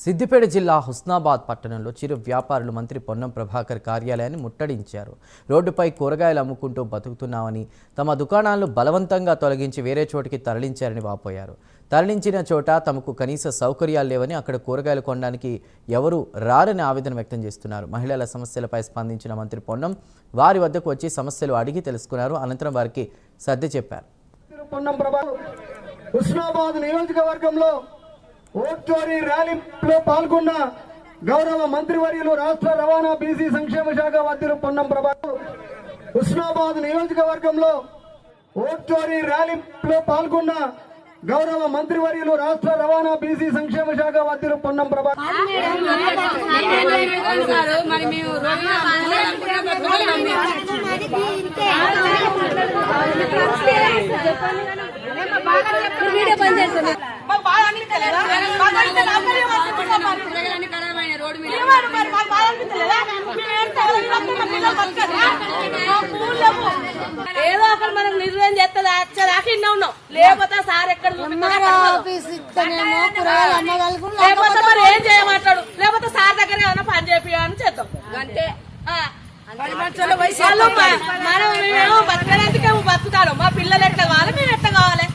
సిద్దిపేట జిల్లా హుస్నాబాద్ పట్టణంలో చిరు వ్యాపారులు మంత్రి పొన్నం ప్రభాకర్ కార్యాలయాన్ని ముట్టడించారు. రోడ్డుపై కూరగాయలు అమ్ముకుంటూ బతుకుతున్నామని, తమ దుకాణాలను బలవంతంగా తొలగించి వేరే చోటికి తరలించారని వాపోయారు. తరలించిన చోట తమకు కనీస సౌకర్యాలు లేవని, అక్కడ కూరగాయలు కొనడానికి ఎవరూ రారని ఆవేదన వ్యక్తం చేస్తున్నారు. మహిళల సమస్యలపై స్పందించిన మంత్రి పొన్నం వారి వద్దకు వచ్చి సమస్యలు అడిగి తెలుసుకున్నారు. అనంతరం వారికి సర్ది చెప్పారు. హుస్నాబాద్ నియోజకవర్గంలో ఓట్ చోరీ ర్యాలీలో పాల్గొన్న గౌరవ మంత్రివర్యులు రాష్ట్ర రవాణా బీసీ సంక్షేమ శాఖ మంత్రి పొన్నం ప్రభాకర్ హుస్నాబాద్ నియోజకవర్గంలో ఓట్ చోరీ ర్యాలీలో పాల్గొన్న గౌరవ మంత్రివర్యులు రాష్ట్ర రవాణా బీసీ సంక్షేమ శాఖ మంత్రి పొన్నం ప్రభాకర్ ఏదో ఒకరు మనం నిర్ణయం చేస్తుంది వచ్చేదాకా ఇన్న ఉన్నాం. లేకపోతే సార్ ఎక్కడ లేకపోతే మరి ఏం చేయమంటాడు, లేకపోతే సార్ దగ్గర ఏమైనా పని చేయాలని చేద్దాం అంతే. మనం మేము బతకడానికి బతుకుతాను. మా పిల్లలు ఎట్లా కావాలి, మేము ఎట్లా కావాలి.